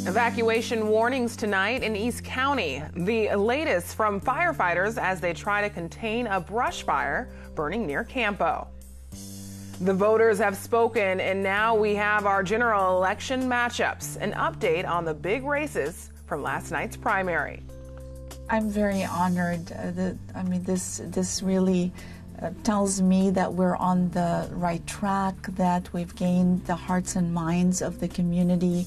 Evacuation warnings tonight in East County. The latest from firefighters as they try to contain a brush fire burning near Campo. The voters have spoken, and now we have our general election matchups. An update on the big races from last night's primary. I'm very honored. This really tells me that we're on the right track, that we've gained the hearts and minds of the community.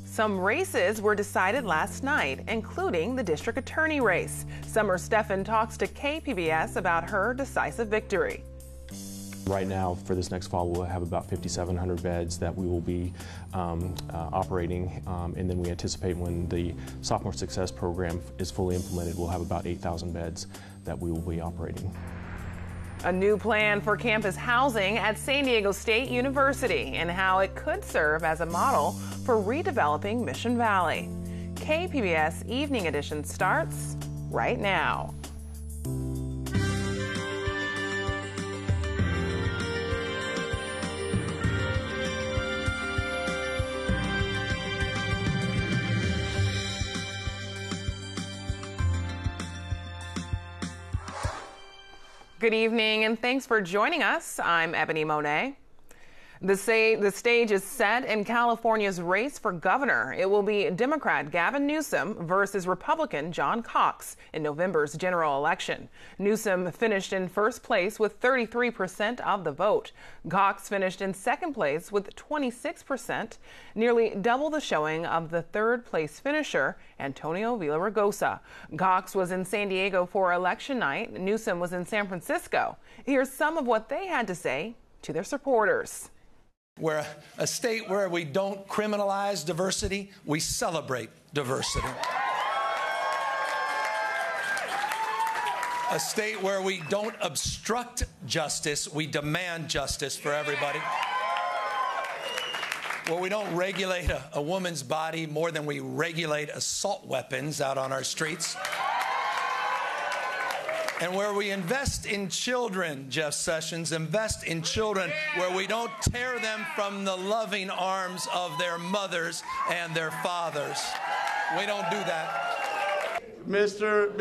Some races were decided last night, including the district attorney race. Summer Steffen talks to KPBS about her decisive victory. Right now, for this next fall, we'll have about 5,700 beds that we will be operating, and then we anticipate when the Sophomore Success Program is fully implemented, we'll have about 8,000 beds that we will be operating. A new plan for campus housing at San Diego State University and how it could serve as a model for redeveloping Mission Valley. KPBS Evening Edition starts right now. Good evening, and thanks for joining us. I'm Ebony Monet. The stage is set in California's race for governor. It will be Democrat Gavin Newsom versus Republican John Cox in November's general election. Newsom finished in first place with 33% of the vote. Cox finished in second place with 26%, nearly double the showing of the third place finisher, Antonio Villaraigosa. Cox was in San Diego for election night. Newsom was in San Francisco. Here's some of what they had to say to their supporters. We're a state where we don't criminalize diversity, we celebrate diversity. A state where we don't obstruct justice, we demand justice for everybody. Where we don't regulate a woman's body more than we regulate assault weapons out on our streets. And where we invest in children, Jeff Sessions, invest in children where we don't tear them from the loving arms of their mothers and their fathers. We don't do that. Mr.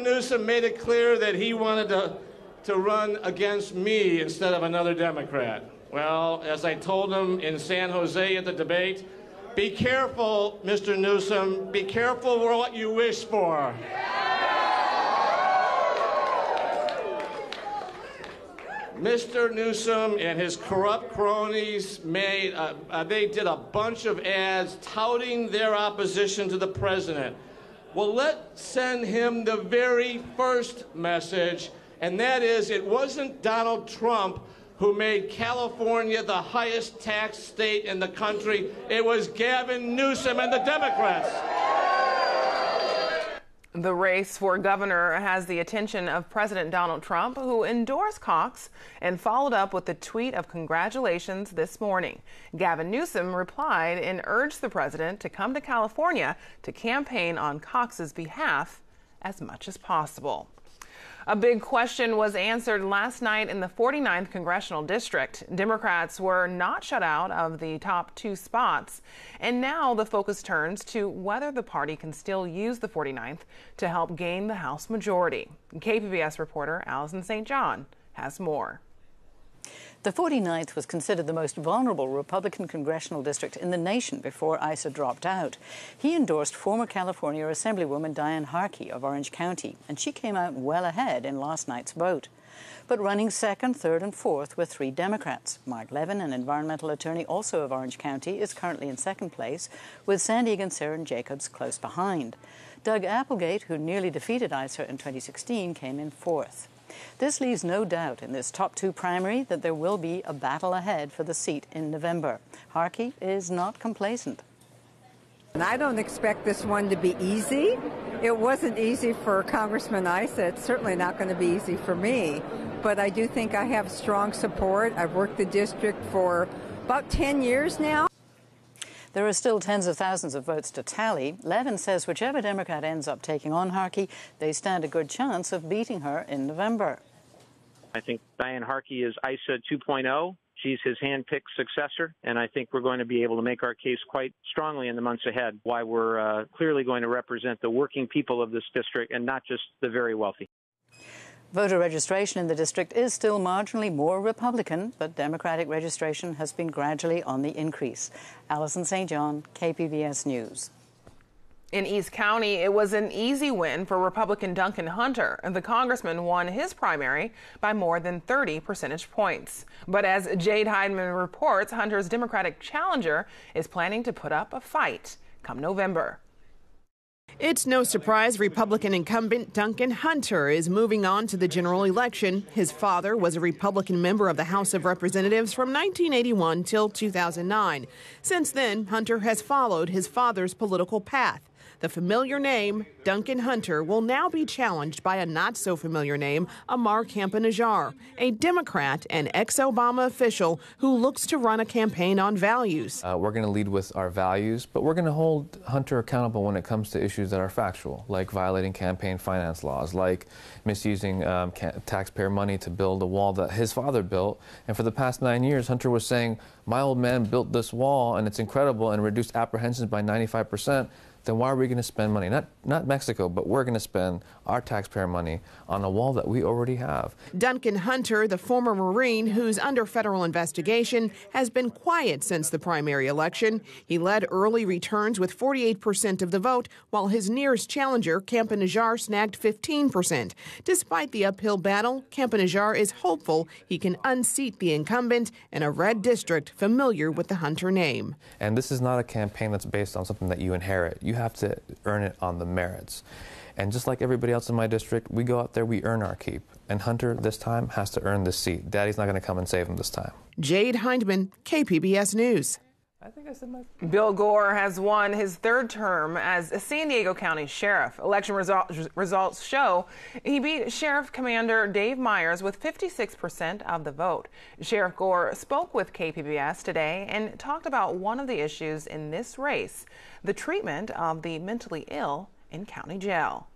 Newsom made it clear that he wanted to run against me instead of another Democrat. Well, as I told him in San Jose at the debate, be careful, Mr. Newsom, be careful what you wish for. Mr. Newsom and his corrupt cronies they did a bunch of ads touting their opposition to the president. Well, let's send him the very first message, and that is it wasn't Donald Trump who made California the highest tax state in the country. It was Gavin Newsom and the Democrats. The race for governor has the attention of President Donald Trump, who endorsed Cox and followed up with a tweet of congratulations this morning. Gavin Newsom replied and urged the president to come to California to campaign on Cox's behalf as much as possible. A big question was answered last night in the 49th Congressional District. Democrats were not shut out of the top two spots, and now the focus turns to whether the party can still use the 49th to help gain the House majority. KPBS reporter Allison St. John has more. The 49th was considered the most vulnerable Republican congressional district in the nation before Issa dropped out. He endorsed former California Assemblywoman Diane Harkey of Orange County, and she came out well ahead in last night's vote. But running second, third, and fourth were three Democrats. Mark Levin, an environmental attorney also of Orange County, is currently in second place, with Sandy and Sharon Jacobs close behind. Doug Applegate, who nearly defeated Issa in 2016, came in fourth. This leaves no doubt in this top two primary that there will be a battle ahead for the seat in November. Harkey is not complacent. And I don't expect this one to be easy. It wasn't easy for Congressman Issa. It's certainly not going to be easy for me. But I do think I have strong support. I've worked the district for about 10 years now. There are still tens of thousands of votes to tally. Levin says whichever Democrat ends up taking on Harkey, they stand a good chance of beating her in November. I think Diane Harkey is Issa 2.0. She's his hand-picked successor, and I think we're going to be able to make our case quite strongly in the months ahead, why we're clearly going to represent the working people of this district and not just the very wealthy. Voter registration in the district is still marginally more Republican, but Democratic registration has been gradually on the increase. Alison St. John, KPBS News. In East County, it was an easy win for Republican Duncan Hunter. The congressman won his primary by more than 30 percentage points. But as Jade Heidman reports, Hunter's Democratic challenger is planning to put up a fight come November. It's no surprise Republican incumbent Duncan Hunter is moving on to the general election. His father was a Republican member of the House of Representatives from 1981 till 2009. Since then, Hunter has followed his father's political path. The familiar name, Duncan Hunter, will now be challenged by a not-so-familiar name, Amar Campa-Najjar, a Democrat and ex-Obama official who looks to run a campaign on values. We're going to lead with our values, but we're going to hold Hunter accountable when it comes to issues that are factual, like violating campaign finance laws, like misusing taxpayer money to build a wall that his father built. And for the past 9 years, Hunter was saying, my old man built this wall, and it's incredible, and reduced apprehensions by 95%. Then why are we going to spend money? Not Mexico, but we're going to spend our taxpayer money on a wall that we already have. Duncan Hunter, the former Marine who's under federal investigation, has been quiet since the primary election. He led early returns with 48% of the vote, while his nearest challenger, Campa-Najjar, snagged 15%. Despite the uphill battle, Campa-Najjar is hopeful he can unseat the incumbent in a red district familiar with the Hunter name. And this is not a campaign that's based on something that you inherit. You have to earn it on the merits. And just like everybody else in my district, we go out there, we earn our keep. And Hunter, this time, has to earn this seat. Daddy's not going to come and save him this time. Jade Heidman, KPBS News. Bill Gore has won his third term as a San Diego County Sheriff. Election results show he beat Sheriff Commander Dave Myers with 56% of the vote. Sheriff Gore spoke with KPBS today and talked about one of the issues in this race, the treatment of the mentally ill in county jail.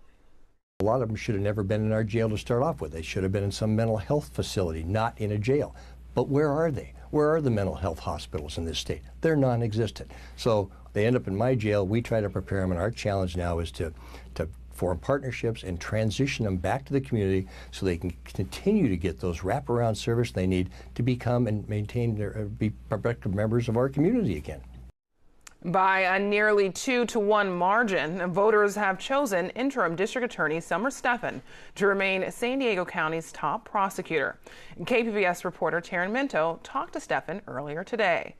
A lot of them should have never been in our jail to start off with. They should have been in some mental health facility, not in a jail. But where are they? Where are the mental health hospitals in this state? They're non-existent. So they end up in my jail. We try to prepare them, and our challenge now is to form partnerships and transition them back to the community so they can continue to get those wraparound service they need to become and maintain be productive members of our community again. By a nearly 2-to-1 margin, voters have chosen interim District Attorney Summer Stephan to remain San Diego County's top prosecutor. KPBS reporter Taryn Minto talked to Stephan earlier today.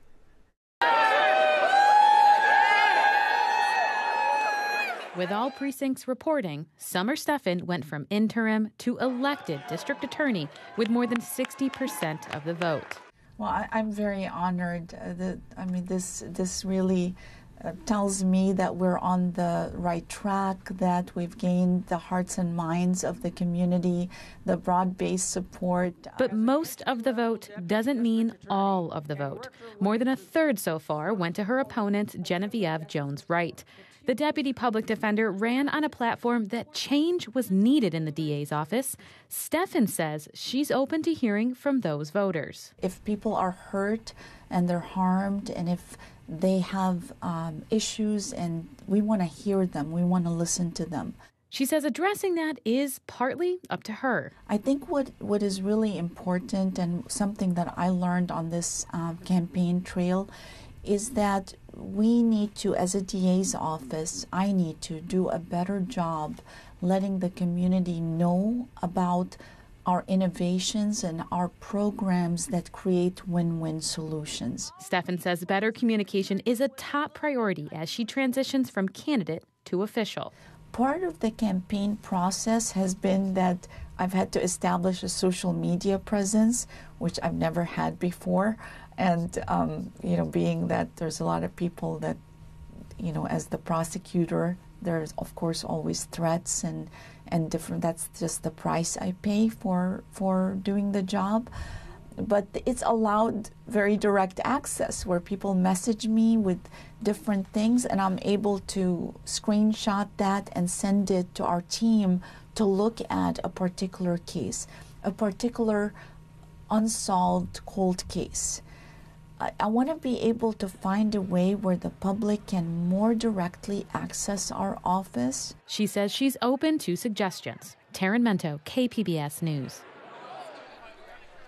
With all precincts reporting, Summer Stephan went from interim to elected district attorney with more than 60% of the vote. Well, I'm very honored. This really tells me that we're on the right track, that we've gained the hearts and minds of the community, the broad-based support. But most of the vote doesn't mean all of the vote. More than a third so far went to her opponent, Genevieve Jones-Wright. The deputy public defender ran on a platform that change was needed in the DA's office. Stephan says she's open to hearing from those voters. If people are hurt and they're harmed, and if they have issues, and we want to hear them, we want to listen to them. She says addressing that is partly up to her. I think what is really important, and something that I learned on this campaign trail, is that we need to, as a DA's office, I need to do a better job letting the community know about our innovations and our programs that create win-win solutions. Stephan says better communication is a top priority as she transitions from candidate to official. Part of the campaign process has been that I've had to establish a social media presence, which I've never had before. And, being that there's a lot of people that, as the prosecutor, there's, of course, always threats and different. That's just the price I pay for doing the job. But it's allowed very direct access where people message me with different things, and I'm able to screenshot that and send it to our team to look at a particular case, a particular unsolved cold case. I want to be able to find a way where the public can more directly access our office. She says she's open to suggestions. Taryn Mento, KPBS News.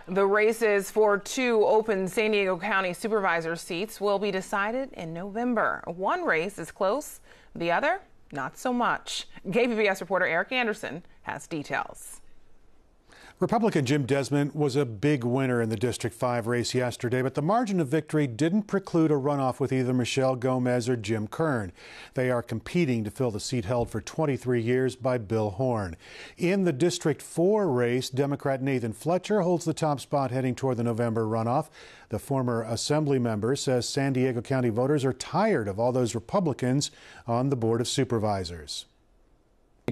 The races for 2 open San Diego County supervisor seats will be decided in November. One race is close, the other, not so much. KPBS reporter Eric Anderson has details. Republican Jim Desmond was a big winner in the District 5 race yesterday, but the margin of victory didn't preclude a runoff with either Michelle Gomez or Jim Kern. They are competing to fill the seat held for 23 years by Bill Horn. In the District 4 race, Democrat Nathan Fletcher holds the top spot heading toward the November runoff. The former assembly member says San Diego County voters are tired of all those Republicans on the Board of Supervisors.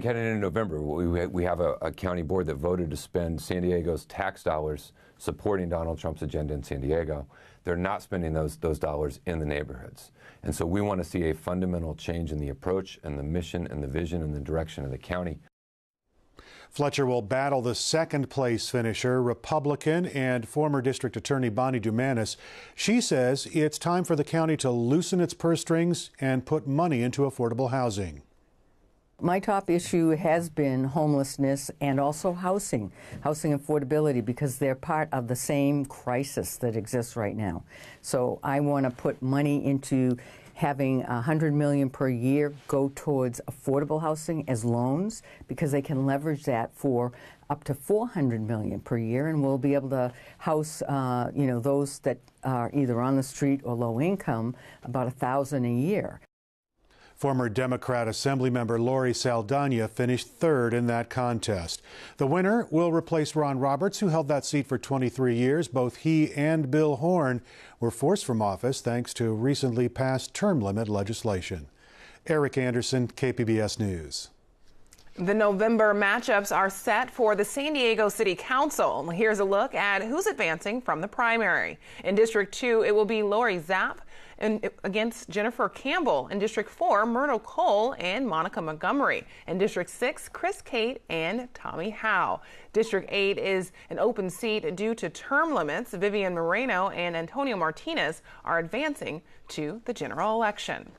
Heading into November, we have a county board that voted to spend San Diego's tax dollars supporting Donald Trump's agenda in San Diego. They're not spending those dollars in the neighborhoods. And so we want to see a fundamental change in the approach and the mission and the vision and the direction of the county. Fletcher will battle the second-place finisher, Republican and former District Attorney Bonnie Dumanis. She says it's time for the county to loosen its purse strings and put money into affordable housing. My top issue has been homelessness and also housing affordability, because they're part of the same crisis that exists right now. So I want to put money into having $100 million per year go towards affordable housing as loans, because they can leverage that for up to $400 million per year, and we'll be able to house, those that are either on the street or low income, about 1,000 a year. Former Democrat Assemblymember Lori Saldana finished third in that contest. The winner will replace Ron Roberts, who held that seat for 23 years. Both he and Bill Horn were forced from office thanks to recently passed term limit legislation. Eric Anderson, KPBS News. The November matchups are set for the San Diego City Council. Here's a look at who's advancing from the primary. In District 2, it will be Lori Zapp against Jennifer Campbell. In District 4, Myrtle Cole and Monica Montgomery. In District 6, Chris Cate and Tommy Howe. District 8 is an open seat due to term limits. Vivian Moreno and Antonio Martinez are advancing to the general election.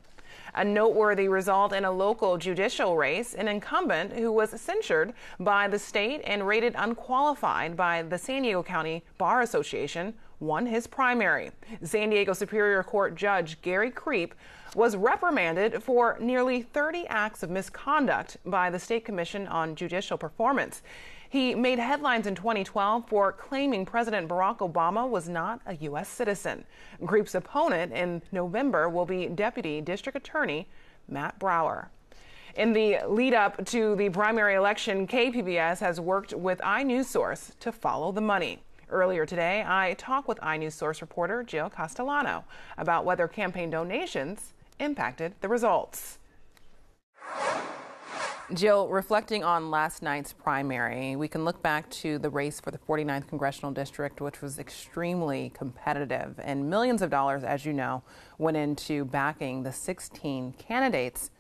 A noteworthy result in a local judicial race, an incumbent who was censured by the state and rated unqualified by the San Diego County Bar Association won his primary. San Diego Superior Court Judge Gary Creep was reprimanded for nearly 30 acts of misconduct by the State Commission on Judicial Performance. He made headlines in 2012 for claiming President Barack Obama was not a U.S. citizen. Creep's opponent in November will be Deputy District Attorney Matt Brower. In the lead up to the primary election, KPBS has worked with iNewsSource to follow the money. Earlier today, I talked with iNewsSource reporter Jill Castellano about whether campaign donations impacted the results. Jill, reflecting on last night's primary, we can look back to the race for the 49th Congressional District, which was extremely competitive, and millions of dollars, as you know, went into backing the 16 candidates.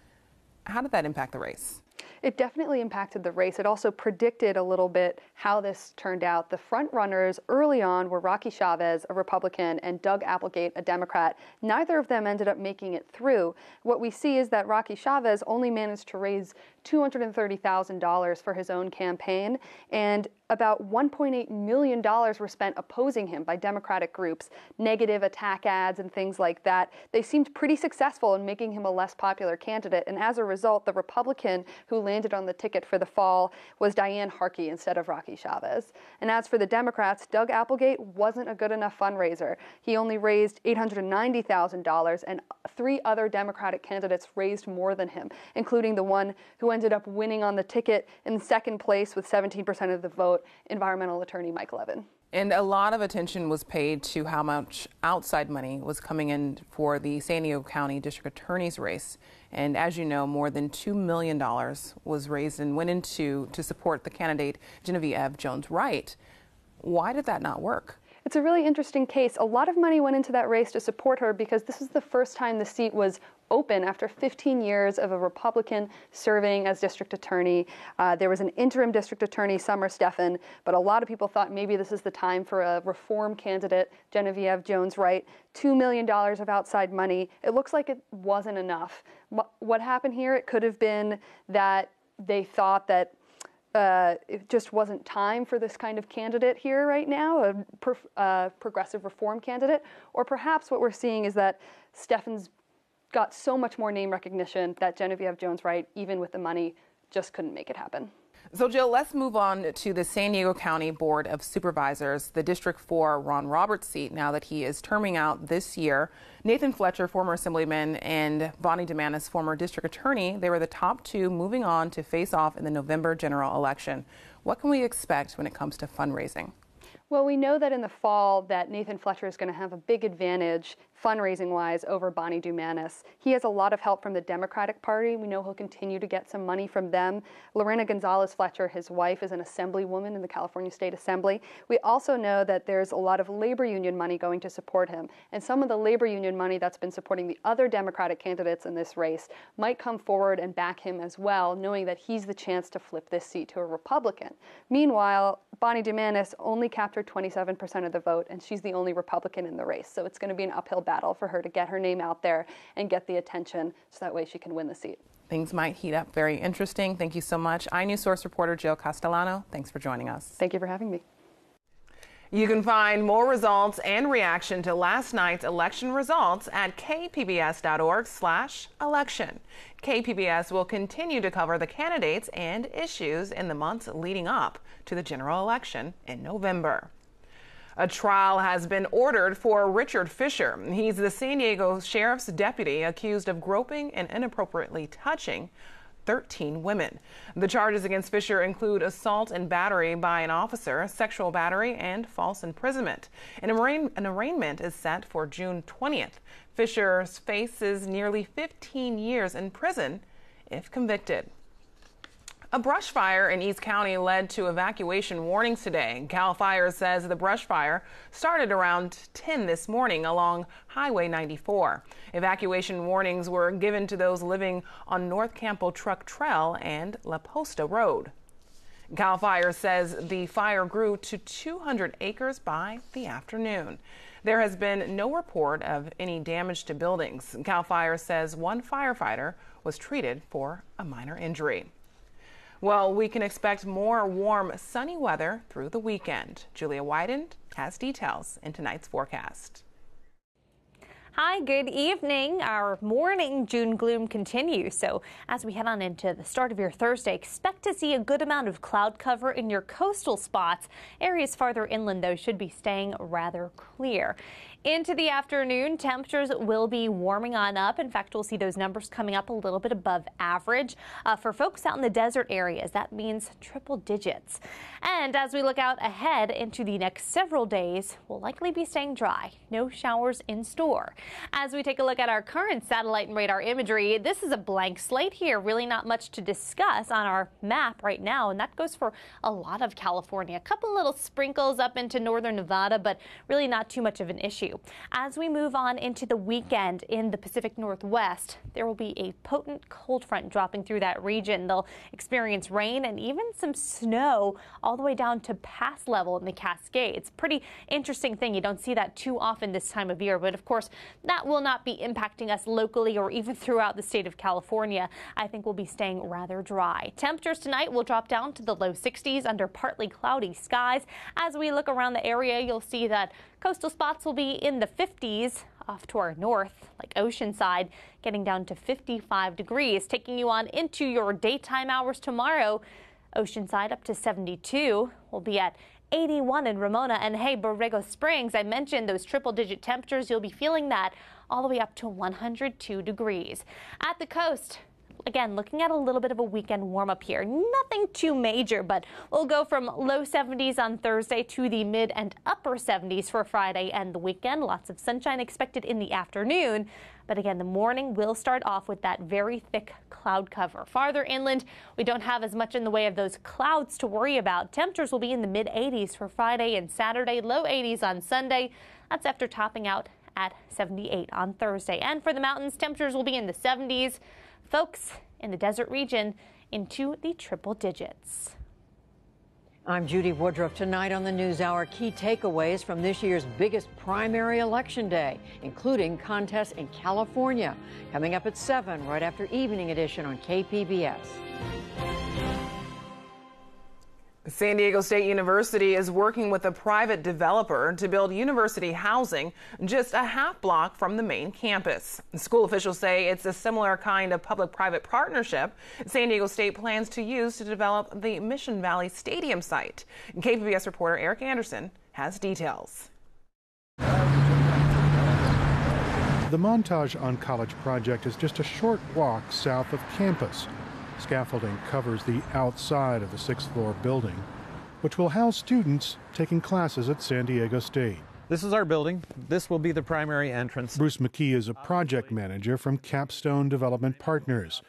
How did that impact the race? It definitely impacted the race. It also predicted a little bit how this turned out. The front runners early on were Rocky Chavez, a Republican, and Doug Applegate, a Democrat. Neither of them ended up making it through. What we see is that Rocky Chavez only managed to raise $230,000 for his own campaign, and about $1.8 million were spent opposing him by Democratic groups, negative attack ads and things like that. They seemed pretty successful in making him a less popular candidate, and as a result, the Republican who landed on the ticket for the fall was Diane Harkey instead of Rocky Chavez. And as for the Democrats, Doug Applegate wasn't a good enough fundraiser. He only raised $890,000, and 3 other Democratic candidates raised more than him, including the one who ended up winning on the ticket in second place with 17% of the vote, environmental attorney Mike Levin. And a lot of attention was paid to how much outside money was coming in for the San Diego County District Attorney's race. And as you know, more than $2 million was raised and went into to support the candidate Genevieve Jones-Wright. Why did that not work? It's a really interesting case. A lot of money went into that race to support her because this is the first time the seat was open after 15 years of a Republican serving as district attorney. There was an interim district attorney, Summer Stephan, but a lot of people thought maybe this is the time for a reform candidate, Genevieve Jones-Wright. $2 million of outside money. It looks like it wasn't enough. What happened here? It could have been that they thought that it just wasn't time for this kind of candidate here right now, a progressive reform candidate. Or perhaps what we're seeing is that Stephan's got so much more name recognition that Genevieve Jones-Wright, even with the money, just couldn't make it happen. So, Jill, let's move on to the San Diego County Board of Supervisors, the District 4 Ron Roberts seat, now that he is terming out this year. Nathan Fletcher, former assemblyman, and Bonnie DeMantis, former district attorney, they were the top two moving on to face off in the November general election. What can we expect when it comes to fundraising? Well, we know that in the fall that Nathan Fletcher is going to have a big advantage fundraising-wise over Bonnie DeMantis. He has a lot of help from the Democratic Party. We know he'll continue to get some money from them. Lorena Gonzalez Fletcher, his wife, is an assemblywoman in the California State Assembly. We also know that there's a lot of labor union money going to support him. And some of the labor union money that's been supporting the other Democratic candidates in this race might come forward and back him as well, knowing that he's the chance to flip this seat to a Republican. Meanwhile, Bonnie DeMantis only captured 27% of the vote, and she's the only Republican in the race. So it's going to be an uphill battle for her to get her name out there and get the attention so that way she can win the seat. Things might heat up. Very interesting. Thank you so much. iNews Source reporter Jill Castellano, thanks for joining us. Thank you for having me. You can find more results and reaction to last night's election results at kpbs.org/election. KPBS will continue to cover the candidates and issues in the months leading up to the general election in November. A trial has been ordered for Richard Fisher. He's the San Diego Sheriff's deputy accused of groping and inappropriately touching 13 women. The charges against Fisher include assault and battery by an officer, sexual battery, and false imprisonment. An arraignment is set for June 20th. Fisher faces nearly 15 years in prison if convicted. A brush fire in East County led to evacuation warnings today. CAL FIRE says the brush fire started around 10 this morning along Highway 94. Evacuation warnings were given to those living on North Campo Truck Trail and La Posta Road. CAL FIRE says the fire grew to 200 acres by the afternoon. There has been no report of any damage to buildings. CAL FIRE says one firefighter was treated for a minor injury. Well, we can expect more warm, sunny weather through the weekend. Julia Wyden has details in tonight's forecast. Hi, good evening. Our morning June gloom continues. So as we head on into the start of your Thursday, expect to see a good amount of cloud cover in your coastal spots. Areas farther inland, though, should be staying rather clear. Into the afternoon, temperatures will be warming on up. In fact, we'll see those numbers coming up a little bit above average. For folks out in the desert areas, that means triple digits. And as we look out ahead into the next several days, we'll likely be staying dry. No showers in store. As we take a look at our current satellite and radar imagery, this is a blank slate here. Really not much to discuss on our map right now, and that goes for a lot of California. A couple little sprinkles up into northern Nevada, but really not too much of an issue. As we move on into the weekend in the Pacific Northwest, there will be a potent cold front dropping through that region. They'll experience rain and even some snow all the way down to pass level in the Cascades. Pretty interesting thing. You don't see that too often this time of year, but of course that will not be impacting us locally or even throughout the state of California. I think we'll be staying rather dry. Temperatures tonight will drop down to the low 60s under partly cloudy skies. As we look around the area, you'll see that coastal spots will be in the 50s. Off to our north, like Oceanside, getting down to 55 degrees. Taking you on into your daytime hours tomorrow, Oceanside up to 72. We'll be at 81 in Ramona. And hey, Borrego Springs, I mentioned those triple-digit temperatures. You'll be feeling that all the way up to 102 degrees. At the coast, again, looking at a little bit of a weekend warm-up here. Nothing too major, but we'll go from low 70s on Thursday to the mid and upper 70s for Friday and the weekend. Lots of sunshine expected in the afternoon. But again, the morning will start off with that very thick cloud cover. Farther inland, we don't have as much in the way of those clouds to worry about. Temperatures will be in the mid 80s for Friday and Saturday, low 80s on Sunday. That's after topping out at 78 on Thursday. And for the mountains, temperatures will be in the 70s. Folks in the desert region into the triple digits. I'm Judy Woodruff. Tonight on the NewsHour, key takeaways from this year's biggest primary election day, including contests in California. Coming up at 7, right after Evening Edition on KPBS. San Diego State University is working with a private developer to build university housing just a half block from the main campus. School officials say it's a similar kind of public-private partnership San Diego State plans to use to develop the Mission Valley Stadium site. KPBS reporter Eric Anderson has details. The Montage on College project is just a short walk south of campus. Scaffolding covers the outside of the 6th floor building, which will house students taking classes at San Diego State. This is our building. This will be the primary entrance. Bruce McKee is a project manager from Capstone Development Partners.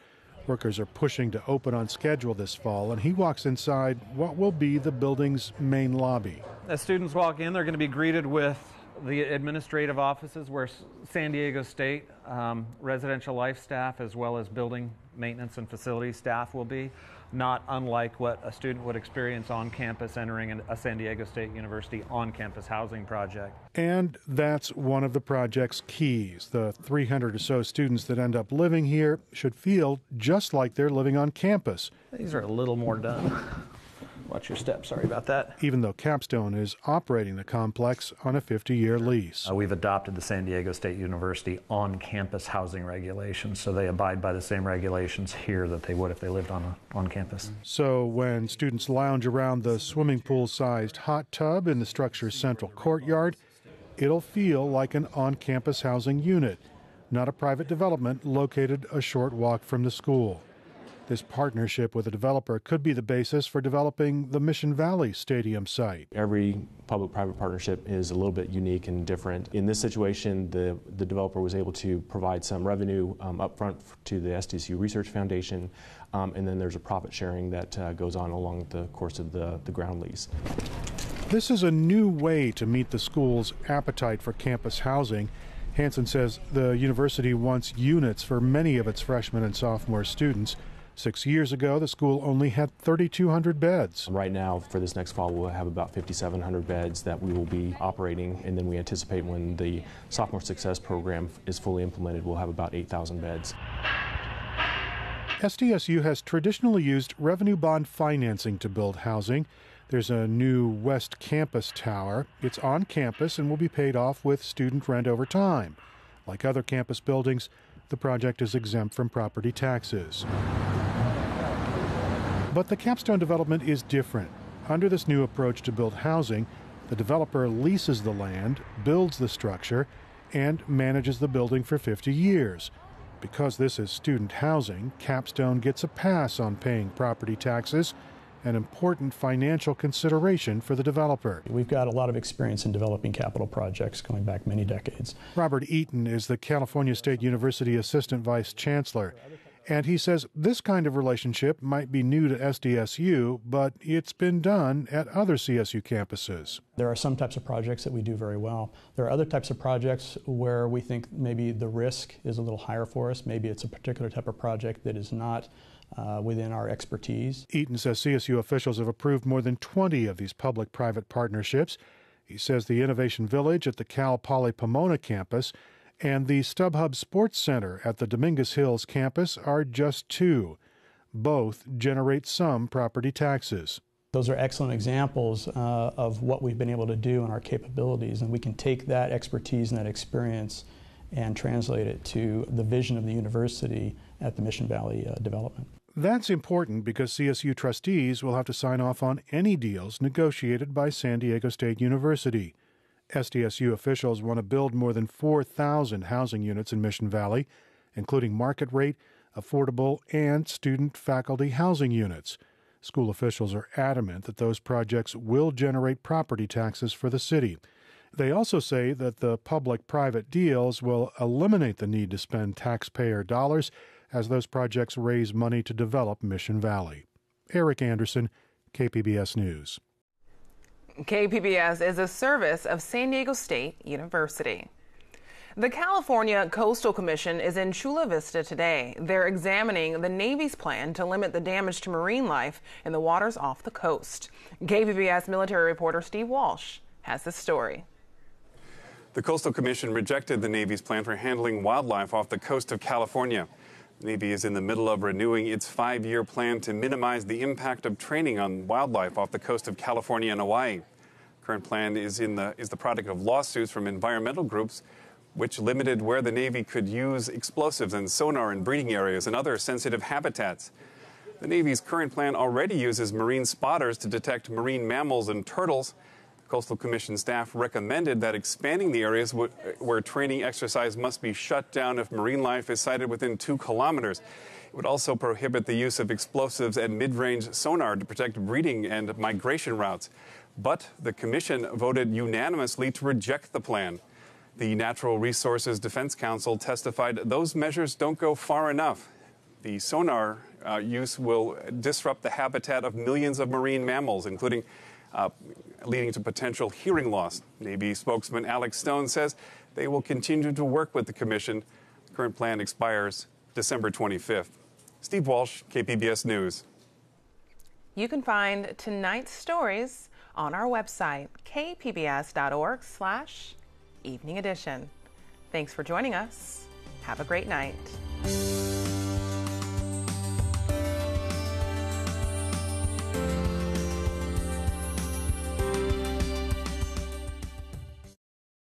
Workers are pushing to open on schedule this fall, and he walks inside what will be the building's main lobby. As students walk in, they're going to be greeted with the administrative offices where San Diego State residential life staff as well as building maintenance and facilities staff will be, not unlike what a student would experience on campus entering a San Diego State University on-campus housing project. And that's one of the project's keys. The 300 or so students that end up living here should feel just like they're living on campus. These are a little more done. Watch your step, sorry about that. Even though Capstone is operating the complex on a 50-year lease. We've adopted the San Diego State University on-campus housing regulations, so they abide by the same regulations here that they would if they lived on campus. So when students lounge around the swimming pool-sized hot tub in the structure's central courtyard, it'll feel like an on-campus housing unit, not a private development located a short walk from the school. This partnership with a developer could be the basis for developing the Mission Valley Stadium site. Every public-private partnership is a little bit unique and different. In this situation, the developer was able to provide some revenue upfront to the SDSU Research Foundation, and then there's a profit sharing that goes on along the course of the ground lease. This is a new way to meet the school's appetite for campus housing. Hansen says the university wants units for many of its freshmen and sophomore students. 6 years ago, the school only had 3,200 beds. Right now, for this next fall, we'll have about 5,700 beds that we will be operating, and then we anticipate when the Sophomore Success Program is fully implemented, we'll have about 8,000 beds. SDSU has traditionally used revenue bond financing to build housing. There's a new West Campus tower. It's on campus and will be paid off with student rent over time. Like other campus buildings, the project is exempt from property taxes. But the Capstone development is different. Under this new approach to build housing, the developer leases the land, builds the structure, and manages the building for 50 years. Because this is student housing, Capstone gets a pass on paying property taxes, an important financial consideration for the developer. We've got a lot of experience in developing capital projects going back many decades. Robert Eaton is the California State University Assistant Vice Chancellor, and he says this kind of relationship might be new to SDSU, but it's been done at other CSU campuses. There are some types of projects that we do very well. There are other types of projects where we think maybe the risk is a little higher for us. Maybe it's a particular type of project that is not within our expertise. Eaton says CSU officials have approved more than 20 of these public-private partnerships. He says the Innovation Village at the Cal Poly Pomona campus and the StubHub Sports Center at the Dominguez Hills campus are just two. Both generate some property taxes. Those are excellent examples of what we've been able to do in our capabilities, and we can take that expertise and that experience and translate it to the vision of the university at the Mission Valley development. That's important because CSU trustees will have to sign off on any deals negotiated by San Diego State University. SDSU officials want to build more than 4,000 housing units in Mission Valley, including market rate, affordable, and student-faculty housing units. School officials are adamant that those projects will generate property taxes for the city. They also say that the public-private deals will eliminate the need to spend taxpayer dollars as those projects raise money to develop Mission Valley. Eric Anderson, KPBS News. KPBS is a service of San Diego State University. The California Coastal Commission is in Chula Vista today. They're examining the Navy's plan to limit the damage to marine life in the waters off the coast. KPBS military reporter Steve Walsh has the story. The Coastal Commission rejected the Navy's plan for handling wildlife off the coast of California. The Navy is in the middle of renewing its 5-year plan to minimize the impact of training on wildlife off the coast of California and Hawaii. Current plan is the product of lawsuits from environmental groups, which limited where the Navy could use explosives and sonar in breeding areas and other sensitive habitats. The Navy's current plan already uses marine spotters to detect marine mammals and turtles. The Coastal Commission staff recommended that expanding the areas where training exercise must be shut down if marine life is sighted within 2 kilometers. It would also prohibit the use of explosives and mid-range sonar to protect breeding and migration routes. But the Commission voted unanimously to reject the plan. The Natural Resources Defense Council testified those measures don't go far enough. The sonar use will disrupt the habitat of millions of marine mammals, including leading to potential hearing loss. Navy spokesman Alex Stone says they will continue to work with the Commission. The current plan expires December 25th. Steve Walsh, KPBS News. You can find tonight's stories on our website, kpbs.org/Evening Edition. Thanks for joining us. Have a great night.